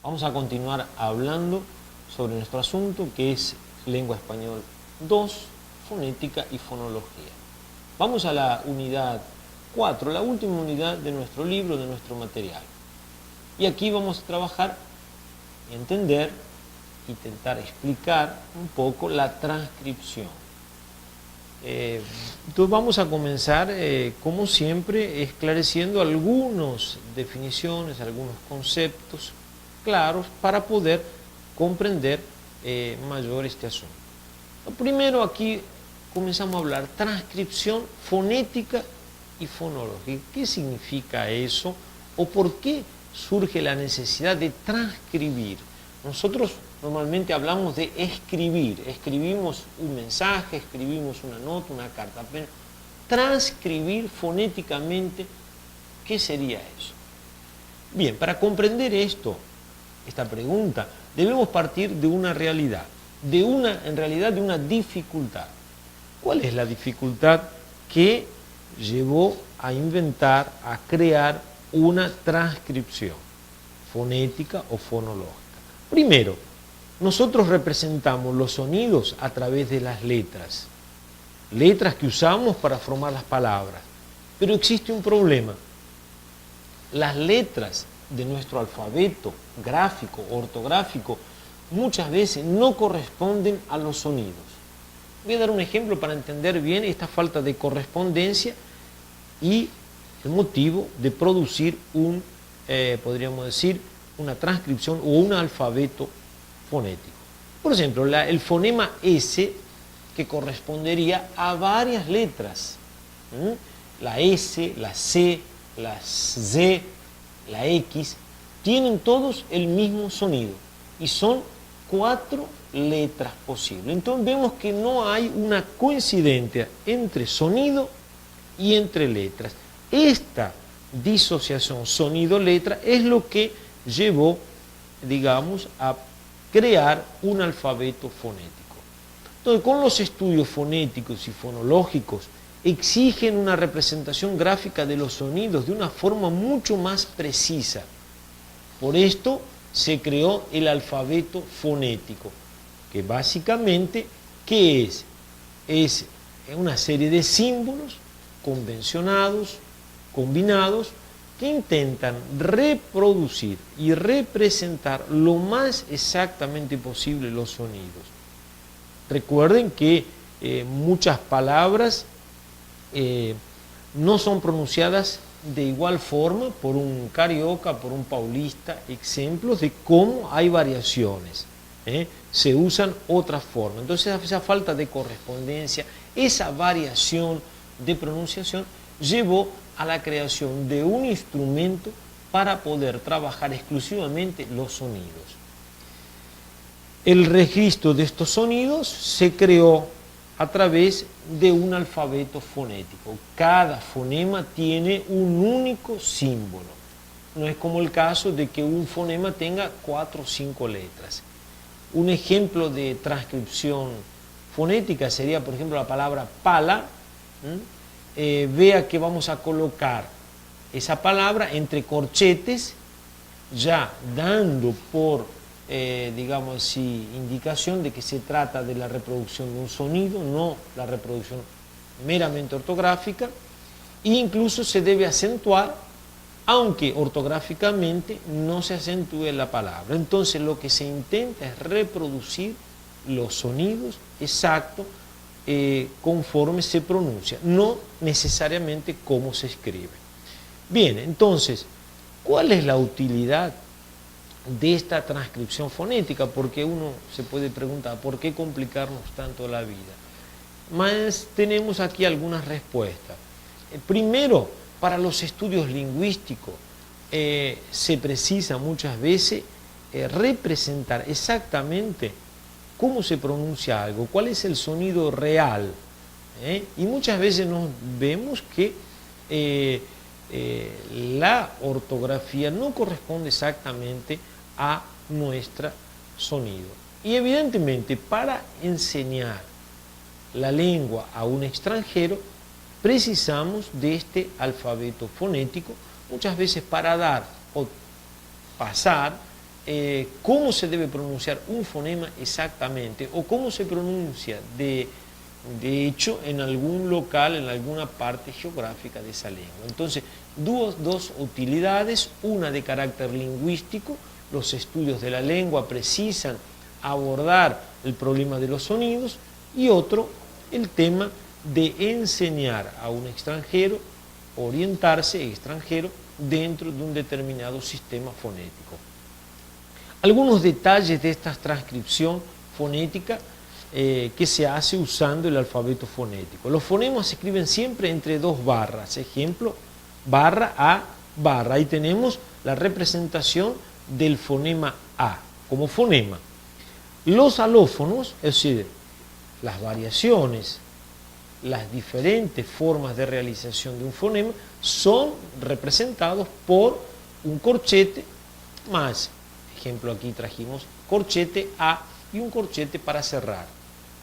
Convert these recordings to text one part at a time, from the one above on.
Vamos a continuar hablando sobre nuestro asunto, que es Lengua Español 2, Fonética y Fonología. Vamos a la unidad 4, la última unidad de nuestro libro, de nuestro material. Y aquí vamos a trabajar, entender, intentar explicar un poco la transcripción. Entonces vamos a comenzar, como siempre, esclareciendo algunas definiciones, algunos conceptos claros para poder comprender mayor este asunto. Primero aquí comenzamos a hablar transcripción fonética y fonológica. ¿Qué significa eso? ¿O por qué surge la necesidad de transcribir? Nosotros normalmente hablamos de escribir, escribimos un mensaje, escribimos una nota, una carta, pero transcribir fonéticamente, ¿qué sería eso? Bien, para comprender esta pregunta, debemos partir de una realidad, en realidad de una dificultad. ¿Cuál es la dificultad que llevó a inventar, a crear una transcripción fonética o fonológica? Primero, nosotros representamos los sonidos a través de las letras que usamos para formar las palabras. Pero existe un problema. Las letras de nuestro alfabeto gráfico, ortográfico, muchas veces no corresponden a los sonidos. Voy a dar un ejemplo para entender bien esta falta de correspondencia y el motivo de producir podríamos decir, una transcripción o un alfabeto fonético. Por ejemplo, el fonema S, que correspondería a varias letras. La S, la C, la Z, la X, tienen todos el mismo sonido y son 4 letras posibles. Entonces vemos que no hay una coincidencia entre sonido y entre letras. Esta disociación sonido-letra es lo que llevó, digamos, a crear un alfabeto fonético. Entonces, con los estudios fonéticos y fonológicos, exigen una representación gráfica de los sonidos de una forma mucho más precisa. Por esto se creó el alfabeto fonético, que básicamente, ¿qué es? Es una serie de símbolos convencionados, combinados, que intentan reproducir y representar lo más exactamente posible los sonidos. Recuerden que muchas palabras no son pronunciadas de igual forma por un carioca, por un paulista, ejemplos de cómo hay variaciones. Se usan otras formas. Entonces esa falta de correspondencia, esa variación de pronunciación llevó a la creación de un instrumento para poder trabajar exclusivamente los sonidos. El registro de estos sonidos se creó a través de un alfabeto fonético. Cada fonema tiene un único símbolo. No es como el caso de que un fonema tenga 4 o 5 letras. Un ejemplo de transcripción fonética sería, por ejemplo, la palabra pala. Vea que vamos a colocar esa palabra entre corchetes, ya dando por, digamos así, indicación de que se trata de la reproducción de un sonido, no la reproducción meramente ortográfica, e incluso se debe acentuar, aunque ortográficamente no se acentúe la palabra. Entonces lo que se intenta es reproducir los sonidos exactos conforme se pronuncia, no necesariamente cómo se escribe. Bien, entonces, ¿cuál es la utilidad de esta transcripción fonética? Porque uno se puede preguntar, ¿por qué complicarnos tanto la vida? Más tenemos aquí algunas respuestas. Primero, para los estudios lingüísticos se precisa muchas veces representar exactamente cómo se pronuncia algo, cuál es el sonido real. Y muchas veces nos vemos que la ortografía no corresponde exactamente a nuestro sonido. Y evidentemente para enseñar la lengua a un extranjero precisamos de este alfabeto fonético, muchas veces para dar o pasar cómo se debe pronunciar un fonema exactamente o cómo se pronuncia de hecho en algún local, en alguna parte geográfica de esa lengua. Entonces, dos utilidades, una de carácter lingüístico, los estudios de la lengua precisan abordar el problema de los sonidos, y otro, el tema de enseñar a un extranjero, orientarse extranjero dentro de un determinado sistema fonético. Algunos detalles de esta transcripción fonética que se hace usando el alfabeto fonético. Los fonemas se escriben siempre entre dos barras. Ejemplo, barra A, barra. Ahí tenemos la representación del fonema A como fonema. Los alófonos, es decir, las variaciones, las diferentes formas de realización de un fonema, son representados por un corchete más. Ejemplo, aquí trajimos corchete A y un corchete para cerrar.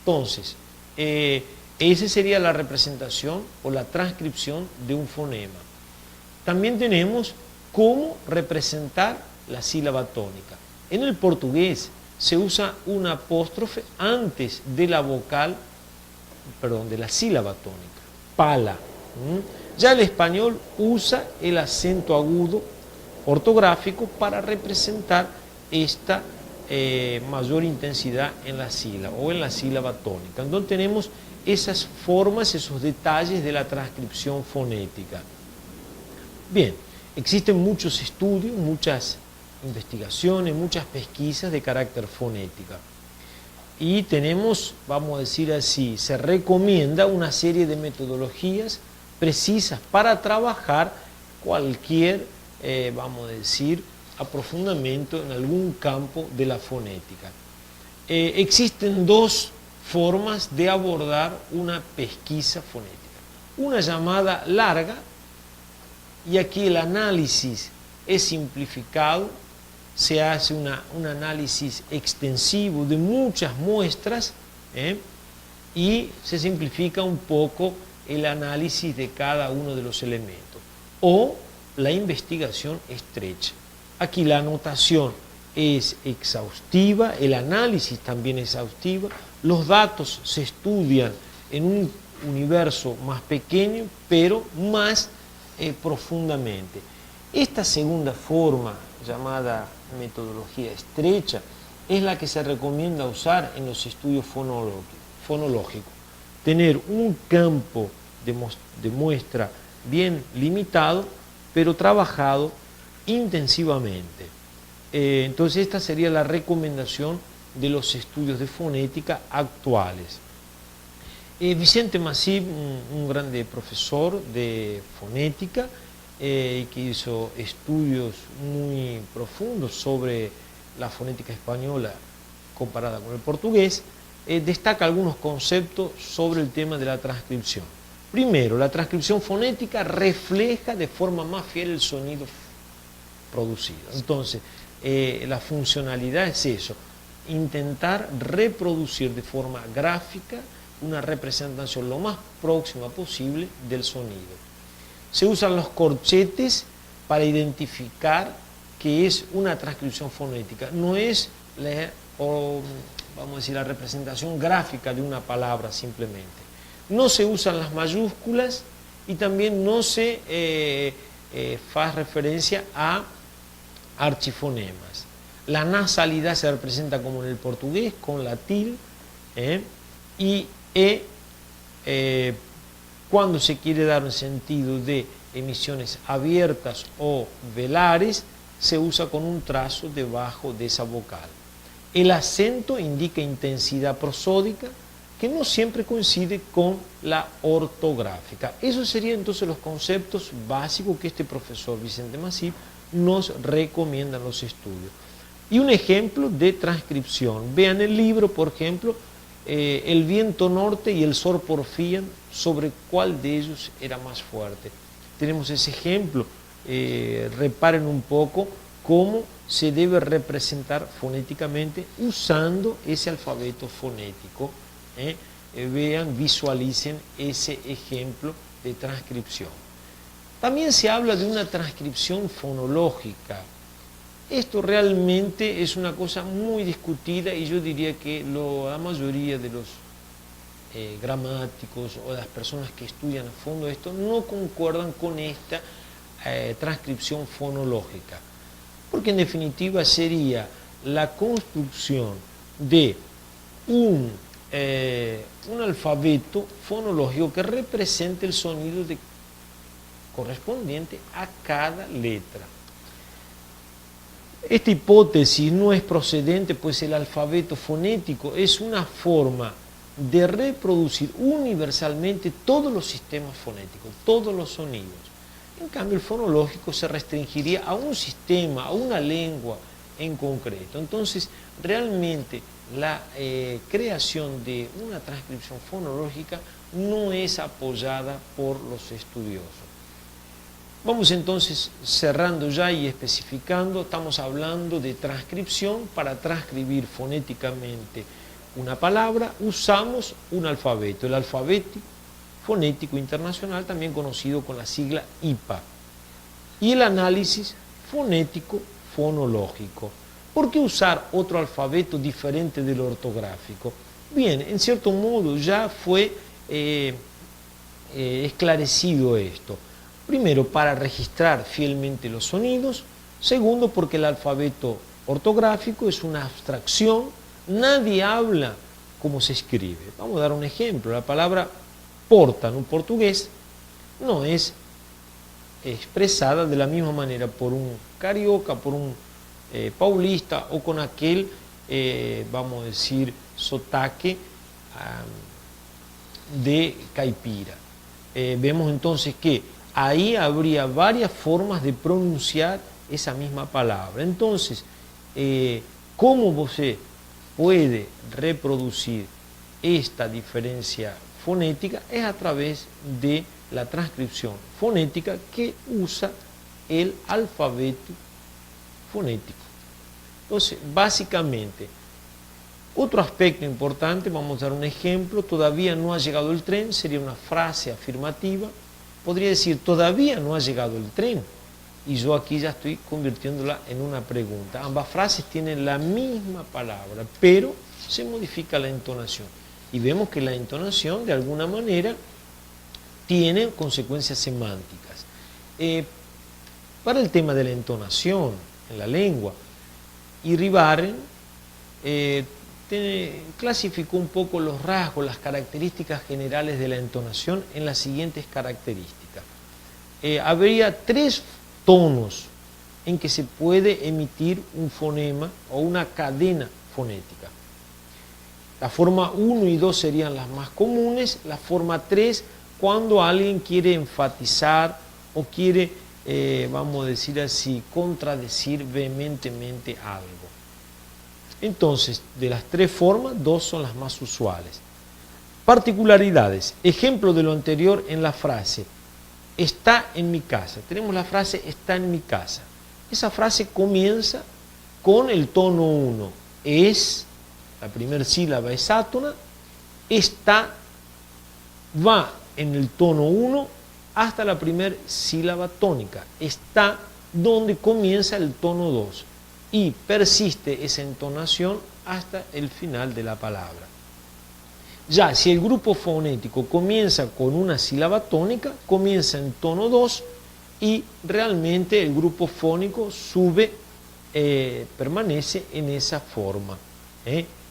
Entonces, esa sería la representación o la transcripción de un fonema. También tenemos cómo representar la sílaba tónica. En el portugués se usa un apóstrofe antes de la vocal, perdón, de la sílaba tónica, pala. Ya el español usa el acento agudo ortográfico para representar esta mayor intensidad en la sílaba o en la sílaba tónica. Entonces tenemos esas formas, esos detalles de la transcripción fonética. Bien, existen muchos estudios, muchas investigaciones, muchas pesquisas de carácter fonética. Y tenemos, vamos a decir así, se recomienda una serie de metodologías precisas para trabajar cualquier, vamos a decir, aprofundamiento en algún campo de la fonética. Existen dos formas de abordar una pesquisa fonética. Una llamada larga, y aquí el análisis es simplificado, se hace un análisis extensivo de muchas muestras y se simplifica un poco el análisis de cada uno de los elementos. O la investigación estrecha. Aquí la anotación es exhaustiva, el análisis también es exhaustivo, los datos se estudian en un universo más pequeño, pero más profundamente. Esta segunda forma, llamada metodología estrecha, es la que se recomienda usar en los estudios fonológicos. Tener un campo de muestra bien limitado, pero trabajado intensivamente. Entonces esta sería la recomendación de los estudios de fonética actuales. Vicente Masip, un grande profesor de fonética, que hizo estudios muy profundos sobre la fonética española comparada con el portugués, destaca algunos conceptos sobre el tema de la transcripción. Primero, la transcripción fonética refleja de forma más fiel el sonido producido. Entonces, la funcionalidad es eso, intentar reproducir de forma gráfica una representación lo más próxima posible del sonido. Se usan los corchetes para identificar que es una transcripción fonética, no es vamos a decir, la representación gráfica de una palabra simplemente. No se usan las mayúsculas y también no se hace referencia a archifonemas. La nasalidad se representa como en el portugués, con la tilde, y cuando se quiere dar un sentido de emisiones abiertas o velares, se usa con un trazo debajo de esa vocal. El acento indica intensidad prosódica, que no siempre coincide con la ortográfica. Esos serían entonces los conceptos básicos que este profesor Vicente Masip nos recomienda en los estudios. Y un ejemplo de transcripción. Vean el libro, por ejemplo, El viento norte y el sor porfían, sobre cuál de ellos era más fuerte. Tenemos ese ejemplo. Reparen un poco cómo se debe representar fonéticamente usando ese alfabeto fonético. Vean, visualicen ese ejemplo de transcripción. También se habla de una transcripción fonológica. Esto realmente es una cosa muy discutida y yo diría que la mayoría de los gramáticos o las personas que estudian a fondo esto no concuerdan con esta transcripción fonológica, porque en definitiva sería la construcción de un alfabeto fonológico que represente el sonido correspondiente a cada letra. Esta hipótesis no es procedente, pues el alfabeto fonético es una forma de reproducir universalmente todos los sistemas fonéticos, todos los sonidos. En cambio, el fonológico se restringiría a un sistema, a una lengua en concreto. Entonces, realmente la creación de una transcripción fonológica no es apoyada por los estudiosos. Vamos entonces cerrando ya y especificando. Estamos hablando de transcripción. Para transcribir fonéticamente una palabra usamos un alfabeto, el alfabeto fonético internacional, también conocido con la sigla IPA, y el análisis fonético fonológico. ¿Por qué usar otro alfabeto diferente del ortográfico? Bien, en cierto modo ya fue esclarecido esto. Primero, para registrar fielmente los sonidos. Segundo, porque el alfabeto ortográfico es una abstracción. Nadie habla como se escribe. Vamos a dar un ejemplo. La palabra porta en un portugués no es expresada de la misma manera por un carioca, por un paulista o con aquel, vamos a decir, sotaque de caipira. Vemos entonces que ahí habría varias formas de pronunciar esa misma palabra. Entonces, ¿cómo se puede reproducir esta diferencia fonética? Es a través de la transcripción fonética que usa el alfabeto fonético. Entonces, básicamente, otro aspecto importante, vamos a dar un ejemplo: todavía no ha llegado el tren, sería una frase afirmativa. Podría decir, todavía no ha llegado el tren, y yo aquí ya estoy convirtiéndola en una pregunta. Ambas frases tienen la misma palabra, pero se modifica la entonación. Y vemos que la entonación, de alguna manera, tiene consecuencias semánticas. Para el tema de la entonación en la lengua, Iribarren clasificó un poco los rasgos, las características generales de la entonación en las siguientes características. Habría 3 tonos en que se puede emitir un fonema o una cadena fonética. La forma 1 y 2 serían las más comunes. La forma 3, cuando alguien quiere enfatizar o quiere, vamos a decir así, contradecir vehementemente algo. Entonces, de las 3 formas, 2 son las más usuales. Particularidades. Ejemplo de lo anterior en la frase: está en mi casa. Tenemos la frase está en mi casa. Esa frase comienza con el tono 1. Es, la primera sílaba es átona. Está va en el tono 1 hasta la primera sílaba tónica. Está donde comienza el tono 2. Y persiste esa entonación hasta el final de la palabra. Ya si el grupo fonético comienza con una sílaba tónica, comienza en tono 2 y realmente el grupo fónico sube, permanece en esa forma.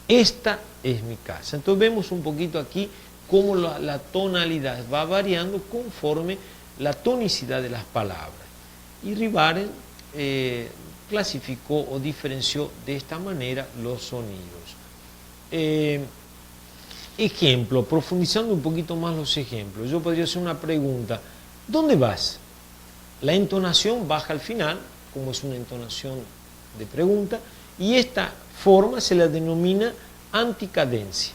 Esta es mi casa. Entonces vemos un poquito aquí cómo la tonalidad va variando conforme la tonicidad de las palabras. Y Iribarren clasificó o diferenció de esta manera los sonidos. Ejemplo, profundizando un poquito más los ejemplos, yo podría hacer una pregunta: ¿dónde vas? La entonación baja al final, como es una entonación de pregunta, y esta forma se la denomina anticadencia.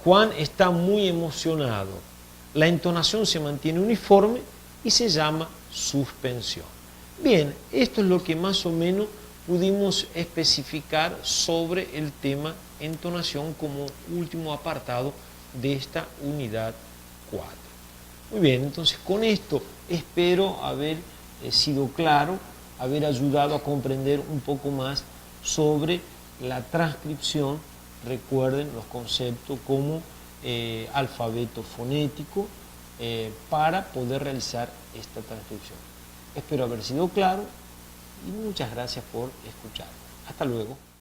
Juan está muy emocionado. La entonación se mantiene uniforme y se llama suspensión. Bien, esto es lo que más o menos pudimos especificar sobre el tema entonación como último apartado de esta unidad 4. Muy bien, entonces con esto espero haber sido claro haber ayudado a comprender un poco más sobre la transcripción. Recuerden los conceptos como alfabeto fonético para poder realizar esta transcripción. Espero haber sido claro y muchas gracias por escuchar. Hasta luego.